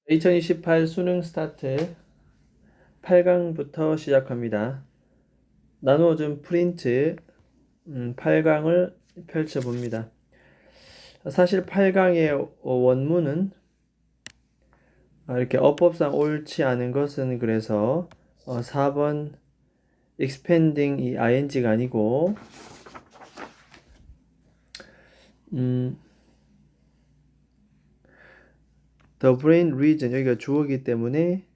2028 수능 스타트 8강부터 시작합니다. 나누어준 프린트 8강을 펼쳐봅니다. 사실 8강의 원문은 이렇게 어법상 옳지 않은 것은 그래서 4번 expanding 이 ing가 아니고 the brain region 여기가 주어이기 때문에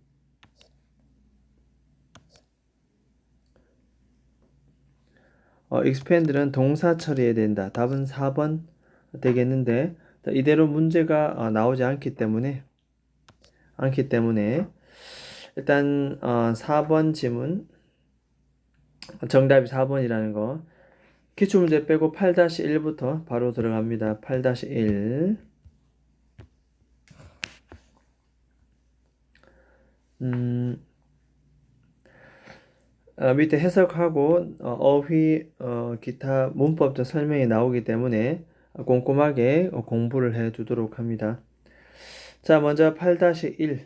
expand는 동사 처리해야 된다. 답은 4번 되겠는데 이대로 문제가 나오지 않기 때문에 일단 4번 지문 정답이 4번이라는 거 기출문제 빼고 8-1부터 바로 들어갑니다. 8-1 밑에 해석하고 어휘 기타 문법적 설명이 나오기 때문에 꼼꼼하게 공부를 해 두도록 합니다. 자, 먼저 8-1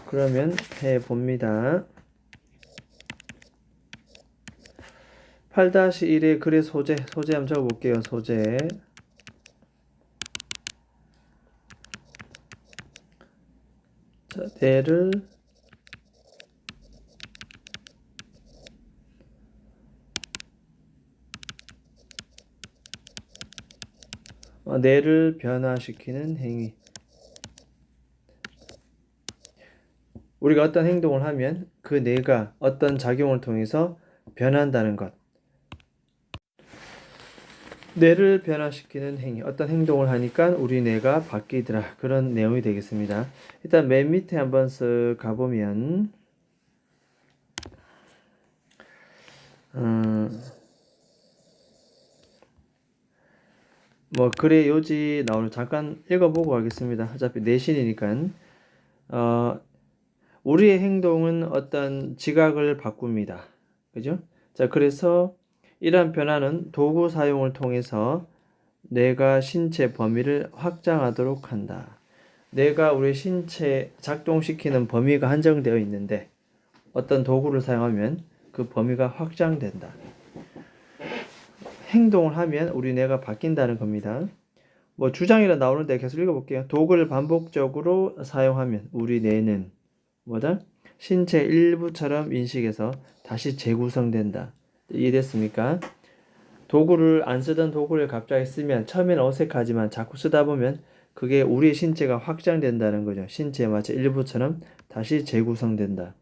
그러면 해 봅니다. 8-1의 글의 소재 한번 적어볼게요. 소재 자, 뇌를 변화시키는 행위. 우리가 어떤 행동을 하면 그 뇌가 어떤 작용을 통해서 변한다는 것. 뇌를 변화시키는 행위. 어떤 행동을 하니까 우리 뇌가 바뀌더라. 그런 내용이 되겠습니다. 일단 맨 밑에 한번 쓱 가보면 뭐 글의 요지 나오는 잠깐 읽어보고 가겠습니다. 어차피 내신이니까 우리의 행동은 어떤 지각을 바꿉니다. 그죠? 자, 그래서 이러한 변화는 도구 사용을 통해서 뇌가 신체 범위를 확장하도록 한다. 뇌가 우리 신체 작동시키는 범위가 한정되어 있는데 어떤 도구를 사용하면 그 범위가 확장된다. 행동을 하면 우리 뇌가 바뀐다는 겁니다. 뭐 주장이라 나오는데 계속 읽어볼게요. 도구를 반복적으로 사용하면 우리 뇌는 뭐다? 신체 일부처럼 인식해서 다시 재구성된다. 이해됐습니까? 도구를 안 쓰던 도구를 갑자기 쓰면 처음에는 어색하지만 자꾸 쓰다 보면 그게 우리의 신체가 확장된다는 거죠. 신체의 마치 일부처럼 다시 재구성된다.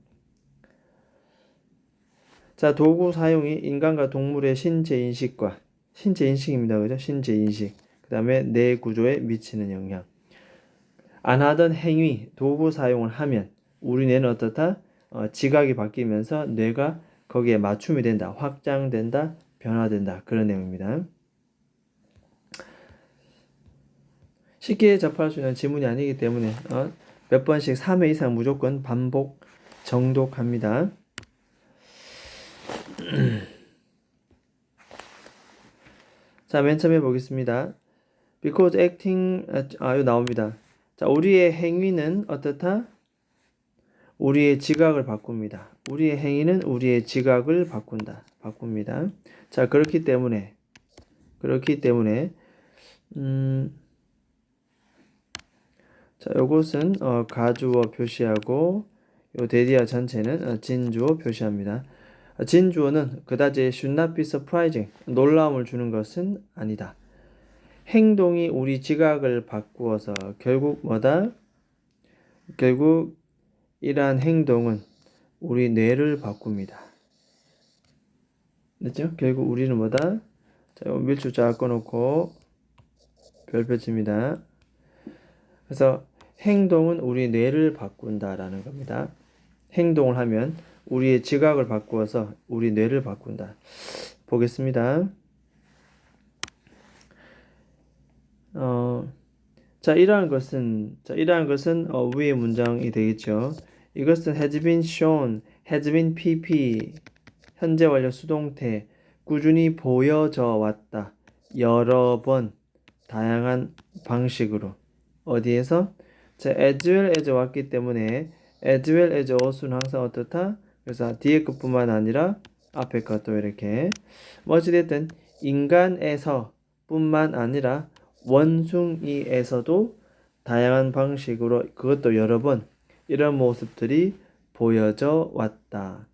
자, 도구 사용이 인간과 동물의 신체 인식입니다. 그죠? 신체 인식. 그 다음에 뇌 구조에 미치는 영향. 안 하던 행위, 도구 사용을 하면 우리 뇌는 어떻다? 지각이 바뀌면서 뇌가 거기에 맞춤이 된다. 확장된다. 변화된다. 그런 내용입니다. 쉽게 접할 수 있는 지문이 아니기 때문에 몇 번씩 3회 이상 무조건 반복 정독합니다. 자, 맨 처음에 보겠습니다. Because acting, 이거 나옵니다. 자, 우리의 행위는 어떻다? 우리의 지각을 바꿉니다. 우리의 행위는 우리의 지각을 바꿉니다. 자, 그렇기 때문에 자, 요것은 가주어 표시하고 요 대디어 전체는 진주어 표시합니다. 진주어는 그다지 should not be surprising 놀라움을 주는 것은 아니다. 행동이 우리 지각을 바꾸어서 결국 뭐다? 결국 이러한 행동은 우리 뇌를 바꿉니다. 됐죠? 결국 우리는 뭐다? 자, 밀주자 꺼놓고 별표 칩니다. 그래서 행동은 우리 뇌를 바꾼다라는 겁니다. 행동을 하면 우리의 지각을 바꾸어서 우리 뇌를 바꾼다. 보겠습니다. 자, 이러한 것은 위의 문장이 되겠죠. 이것은 has been shown, has been pp, 현재 완료 수동태, 꾸준히 보여져 왔다. 여러 번, 다양한 방식으로. 어디에서? 자, as well as 왔기 때문에 as well as also는 항상 어떻다? 그래서 뒤에 것뿐만 아니라 앞에 것도 이렇게 뭐 어찌됐든 인간에서 뿐만 아니라 원숭이에서도 다양한 방식으로 그것도 여러 번 이런 모습들이 보여져 왔다.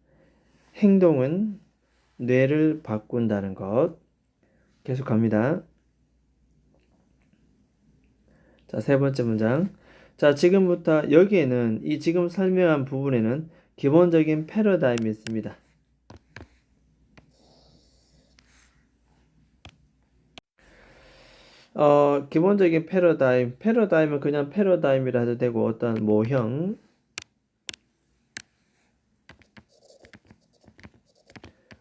행동은 뇌를 바꾼다는 것. 계속 갑니다. 자, 세 번째 문장. 자, 지금부터 여기에는 이 지금 설명한 부분에는 기본적인 패러다임이 있습니다. 기본적인 패러다임은 그냥 패러다임이라 해도 되고 어떤 모형,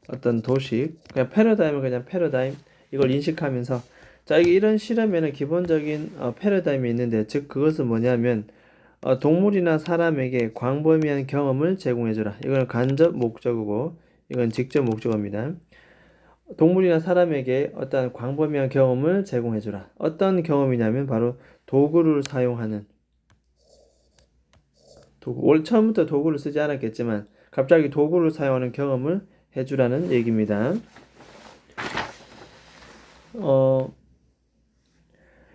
어떤 도식, 그냥 패러다임은 그냥 패러다임 이걸 인식하면서 자, 이런 실험에는 기본적인 패러다임이 있는데 즉 그것은 뭐냐면 동물이나 사람에게 광범위한 경험을 제공해주라. 이건 간접 목적어고 이건 직접 목적어입니다. 동물이나 사람에게 어떤 광범위한 경험을 제공해주라. 어떤 경험이냐면 바로 도구를 사용하는 도구. 처음부터 도구를 쓰지 않았겠지만 갑자기 도구를 사용하는 경험을 해주라는 얘기입니다.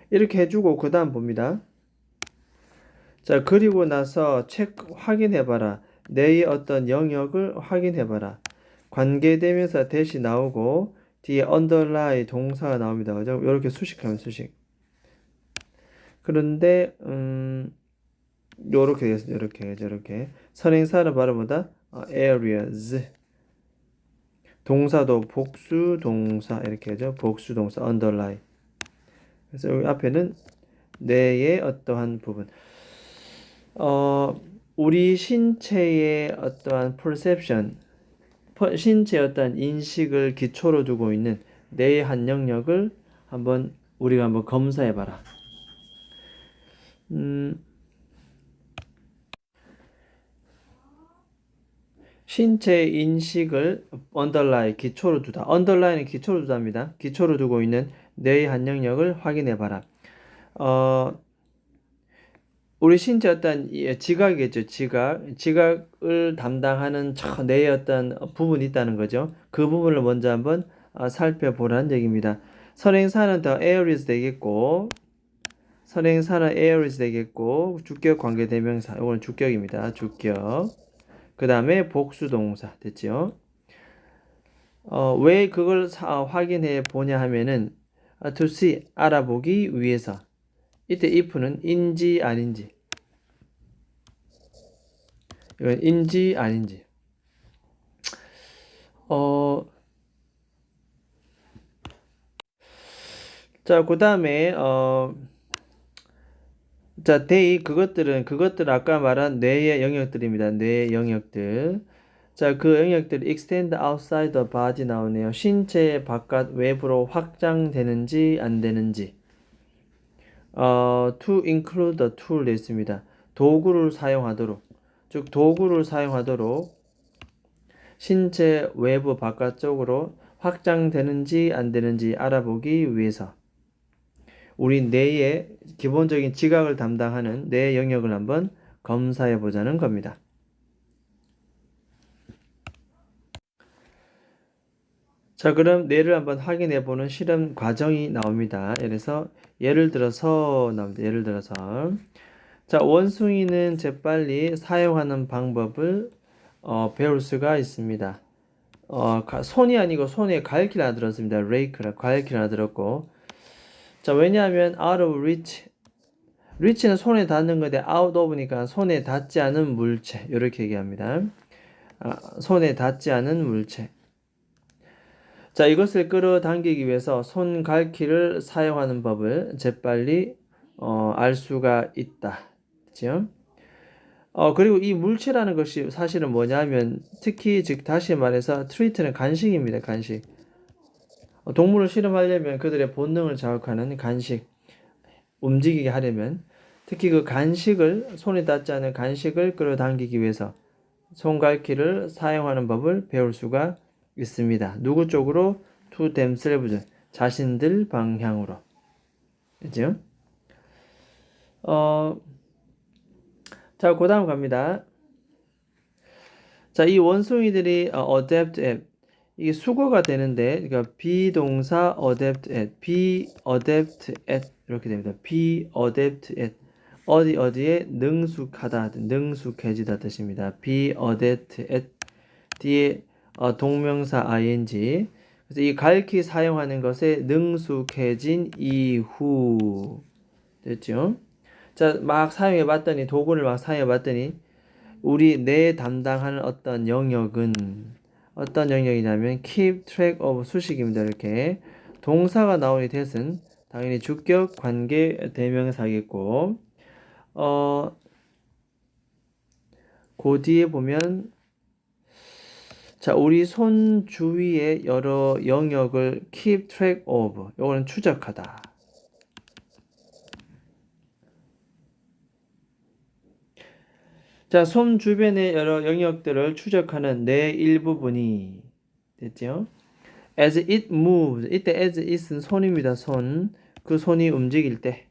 이렇게 해주고 그 다음 봅니다. 자, 그리고 나서 확인해봐라. 내의 어떤 영역을 확인해봐라. 관계대명사 대시 나오고 뒤에 underlie 동사가 나옵니다. 그죠? 이렇게 수식하면 수식. 그런데 요렇게 되겠습니다. 이렇게 저렇게 선행사는 바로 뭐다? areas. 동사도 복수 동사 이렇게 하죠. 복수 동사 underlie. 그래서 여기 앞에는 뇌의 어떠한 부분. 우리 신체의 어떠한 perception, 신체의 어떠한 인식을 기초로 두고 있는 뇌의 한 영역을 우리가 한번 검사해봐라. 신체 인식을 underline 기초로 두다. underline은 기초로 두다입니다. 기초로 두고 있는 뇌의 한 영역을 확인해봐라. 우리 신체 어떤 지각이겠죠. 지각을 담당하는 뇌의 어떤 부분이 있다는 거죠. 그 부분을 먼저 한번 살펴보라는 얘기입니다. 선행사는 더 areas 되겠고, 주격 관계대명사, 이건 주격입니다. 주격. 그 다음에 복수동사 됐죠. 왜 그걸 확인해 보냐 하면은 to see 알아보기 위해서. 이때 if는 인지 아닌지. 이건 인지 아닌지. 자, 그 다음에 자, 그것들은 아까 말한 뇌의 영역들입니다. 뇌의 영역들. 자, 그 영역들이 extend outside the body 나오네요. 신체 바깥 외부로 확장되는지 안 되는지. to include the tool 있습니다. 도구를 사용하도록. 즉 도구를 사용하도록 신체 외부 바깥쪽으로 확장되는지 안 되는지 알아보기 위해서 우리 뇌의 기본적인 지각을 담당하는 뇌 영역을 한번 검사해 보자는 겁니다. 자, 그럼 뇌를 한번 확인해 보는 실험 과정이 나옵니다. 예를 들어서 나옵니다. 예를 들어서 자, 원숭이는 재빨리 사용하는 방법을 배울 수가 있습니다. 손이 아니고 손에 갈길 하나 들었습니다. rake라 갈길 하나 들었고 자, 왜냐하면 out of reach는 손에 닿는 건데 out of니까 손에 닿지 않은 물체 이렇게 얘기합니다. 손에 닿지 않은 물체. 자, 이것을 끌어당기기 위해서 손 갈퀴를 사용하는 법을 재빨리 알 수가 있다. 그렇죠? 그리고 이 물체라는 것이 사실은 뭐냐면 특히 즉 다시 말해서 트리트는 간식입니다. 간식. 동물을 실험하려면 그들의 본능을 자극하는 간식, 움직이게 하려면 특히 그 간식을 손에 닿지 않은 간식을 끌어당기기 위해서 손갈퀴를 사용하는 법을 배울 수가 있습니다. 누구 쪽으로? to themselves, 자신들 방향으로. 그죠? 자, 그 다음 갑니다. 자, 이 원숭이들이 adapt at 이게 수거가 되는데, 그러니까 비동사 adapt at, be adapt at 이렇게 됩니다. be adapt at 어디에 능숙하다, 능숙해지다 뜻입니다. be adapt at 뒤에 동명사 ing. 그래서 이 갈퀴 사용하는 것에 능숙해진 이후 됐죠? 자, 막 사용해 봤더니 도구를 막 사용해 봤더니 우리 내 담당하는 어떤 영역이냐면 keep track of 수식입니다. 이렇게 동사가 나오니 that은 당연히 주격 관계 대명사겠고 그 뒤에 보면 자, 우리 손 주위의 여러 영역을 keep track of 요거는 추적하다. 자, 손 주변의 여러 영역들을 추적하는 내 일부분이 됐죠? As it moves. 이때 as it은 손입니다. 손. 그 손이 움직일 때.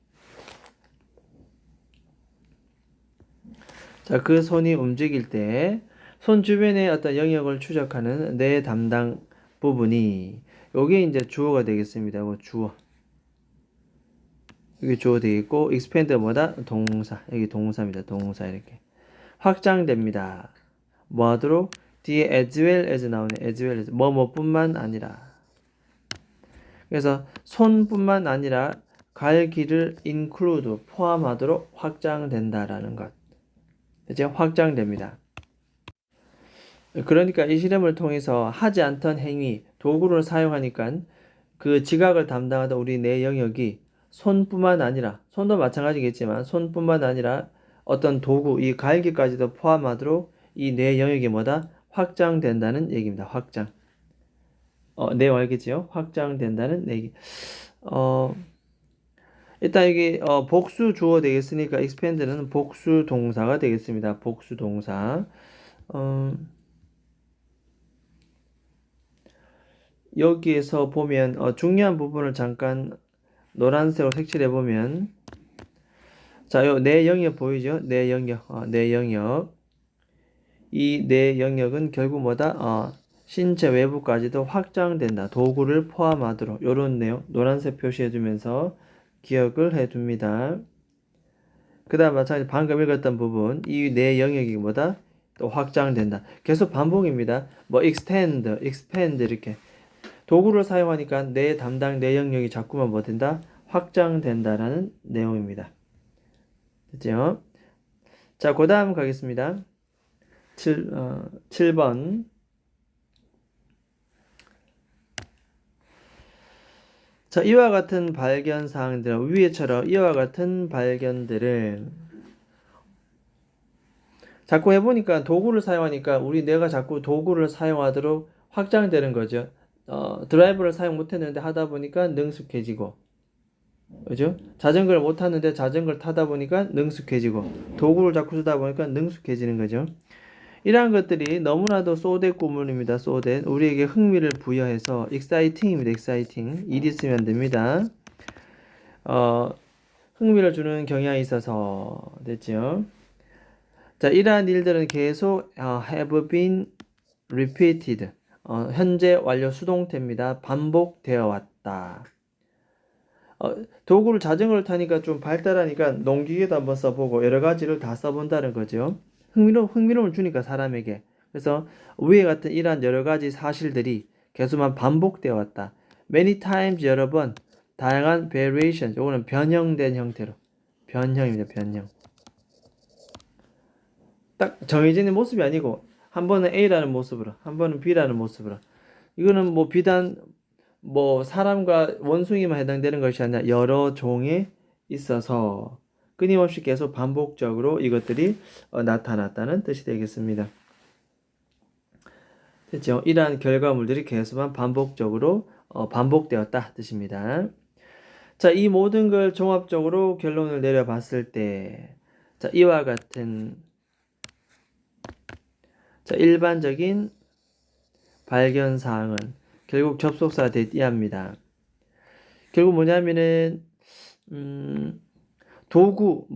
자, 그 손이 움직일 때 손 주변의 어떤 영역을 추적하는 내 담당 부분이 요게 이제 주어가 되겠습니다. 뭐 주어. 여기 주어 되겠고 expand 뭐다? 동사. 여기 동사입니다. 동사 이렇게. 확장됩니다. 뭐 하도록? 뒤에 as well as 나오네. as well as 뭐뭐뿐만 아니라. 그래서 손뿐만 아니라 갈기를 include 포함하도록 확장된다라는 것. 이제 확장됩니다. 그러니까 이 실험을 통해서 하지 않던 행위, 도구를 사용하니까 그 지각을 담당하던 우리 내 영역이 손뿐만 아니라, 손도 마찬가지겠지만 손뿐만 아니라 어떤 도구, 이 갈기까지도 포함하도록 이 내 영역이 뭐다? 확장된다는 얘기입니다. 확장. 내용 알겠지요? 확장된다는 얘기. 일단 여기 복수 주어 되겠으니까 expand는 복수 동사가 되겠습니다. 복수 동사. 여기에서 보면 중요한 부분을 잠깐 노란색으로 색칠해 보면 자, 요 내 영역 보이죠? 내 영역. 내 영역. 이 내 영역은 결국 뭐다? 신체 외부까지도 확장된다. 도구를 포함하도록 요런 내용 노란색 표시해 두면서 기억을 해 둡니다. 그 다음 마찬가지 방금 읽었던 부분 이 내 영역이 뭐다? 또 확장된다. 계속 반복입니다. 뭐 extend, expand 이렇게 도구를 사용하니까 내 담당 내 영역이 자꾸만 뭐 된다? 확장된다라는 내용입니다. 됐죠? 자, 그 다음 가겠습니다. 7번. 자, 이와 같은 발견 사항들 위에처럼 이와 같은 발견들을 자꾸 해보니까 도구를 사용하니까 우리 뇌가 자꾸 도구를 사용하도록 확장되는 거죠. 드라이브를 사용 못했는데 하다 보니까 능숙해지고, 그죠? 자전거를 못 타는데 자전거를 타다 보니까 능숙해지고, 도구를 자꾸 쓰다 보니까 능숙해지는 거죠. 이러한 것들이 너무나도 소댓 구문입니다. 소댓. 우리에게 흥미를 부여해서 exciting입니다. exciting. ed 쓰면 됩니다. 흥미를 주는 경향이 있어서 됐죠. 자, 이러한 일들은 계속 have been repeated. 현재 완료 수동태입니다. 반복되어 왔다. 도구를 자전거를 타니까 좀 발달하니까 농기계도 한번 써보고 여러 가지를 다 써본다는 거죠. 흥미로움을 주니까 사람에게. 그래서 위에 같은 이러한 여러 가지 사실들이 계속만 반복되어 왔다. Many times 여러 번 다양한 variations. 요거는 변형된 형태로. 변형입니다. 변형. 딱 정해지는 모습이 아니고 한 번은 A라는 모습으로 한 번은 B라는 모습으로 이거는 뭐 비단 뭐 사람과 원숭이만 해당되는 것이 아니라 여러 종에 있어서 끊임없이 계속 반복적으로 이것들이 나타났다는 뜻이 되겠습니다. 됐죠? 이러한 결과물들이 계속만 반복적으로 반복되었다 뜻입니다. 자, 이 모든 걸 종합적으로 결론을 내려봤을 때 자, 이와 같은 자, 일반적인 발견 사항은 결국 접속사 대띠합니다. 결국 뭐냐면은 도구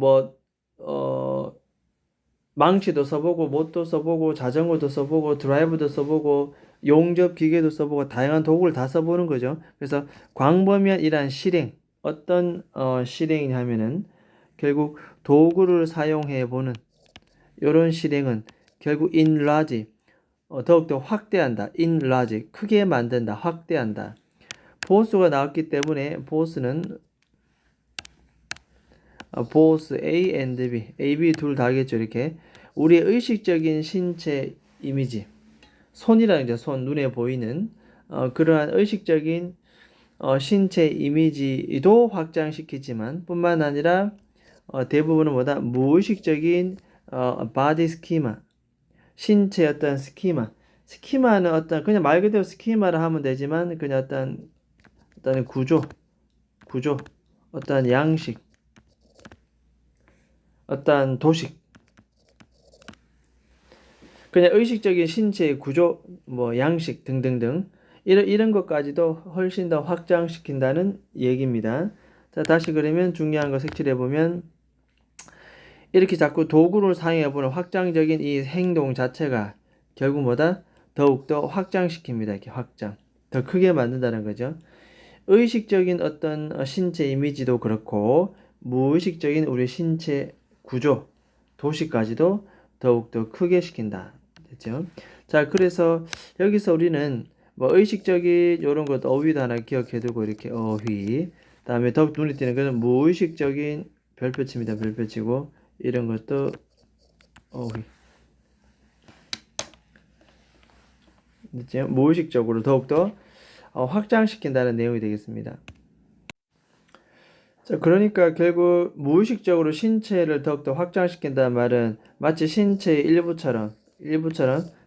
망치도 써보고 못도 써보고 자전거도 써보고 드라이브도 써보고 용접 기계도 써보고 다양한 도구를 다 써보는 거죠. 그래서 광범위한이란 실행 어떤 실행이냐면은 결국 도구를 사용해 보는 이런 실행은 결국 enlarge 더욱더 확대한다. enlarge 크게 만든다. 확대한다. 보스가 나왔기 때문에 보스는 both A and B, A, B 둘 다겠죠. 이렇게 우리의 의식적인 신체 이미지, 손이라는 게 손, 눈에 보이는 그러한 의식적인 신체 이미지도 확장시키지만 뿐만 아니라 대부분은 뭐다? 무의식적인 body schema, 신체 어떤 스키마, 스키마는 어떤 그냥 말 그대로 스키마를 하면 되지만 그냥 어떤 구조, 어떤 양식, 어떤 도식, 그냥 의식적인 신체의 구조, 뭐 양식 등등등 이런 것까지도 훨씬 더 확장시킨다는 얘기입니다. 자, 다시 그러면 중요한 거 색칠해 보면 이렇게 자꾸 도구를 사용해 보는 확장적인 이 행동 자체가 결국 뭐다? 더욱더 확장시킵니다. 이렇게 확장. 더 크게 만든다는 거죠. 의식적인 어떤 신체 이미지도 그렇고 무의식적인 우리 신체 구조, 도시까지도 더욱더 크게 시킨다. 됐죠? 자, 그래서 여기서 우리는 뭐 의식적인 이런 것 어휘도 하나 기억해 두고 이렇게 어휘. 다음에 더욱 눈에 띄는 것은 무의식적인 별표치입니다. 별표치고 이런 것도 어휘. 됐죠? 무의식적으로 더욱더 확장시킨다는 내용이 되겠습니다. 자, 그러니까 결국 무의식적으로 신체를 더욱더 확장시킨다는 말은 마치 신체의 일부처럼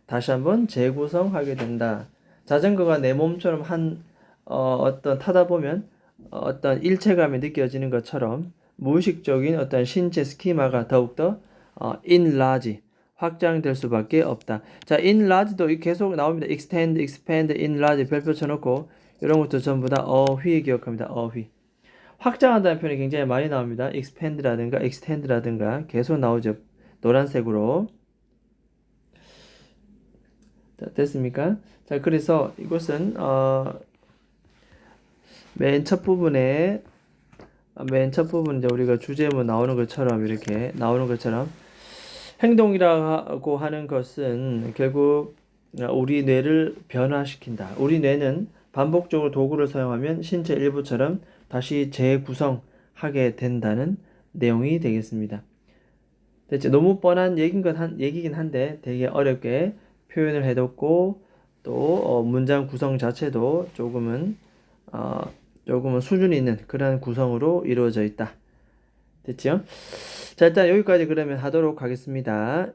다시 한번 재구성하게 된다. 자전거가 내 몸처럼 어떤 타다 보면 어떤 일체감이 느껴지는 것처럼 무의식적인 어떤 신체 스키마가 더욱더 enlarge, 확장될 수밖에 없다. 자, enlarge도 계속 나옵니다. extend, expand, enlarge 별표 쳐놓고 이런 것도 전부 다 어휘 기억합니다. 어휘. 확장한다는 표현이 굉장히 많이 나옵니다. expand라든가 extend라든가 계속 나오죠. 노란색으로. 자, 됐습니까? 자, 그래서 이것은 맨 첫 부분 이제 우리가 주제문 나오는 것처럼 이렇게 나오는 것처럼 행동이라고 하는 것은 결국 우리 뇌를 변화시킨다. 우리 뇌는 반복적으로 도구를 사용하면 신체 일부처럼 다시 재구성하게 된다는 내용이 되겠습니다. 대체 너무 뻔한 얘기긴 한데 되게 어렵게 표현을 해뒀고 또 문장 구성 자체도 조금은 수준 있는 그런 구성으로 이루어져 있다. 됐죠? 자, 일단 여기까지 그러면 하도록 하겠습니다.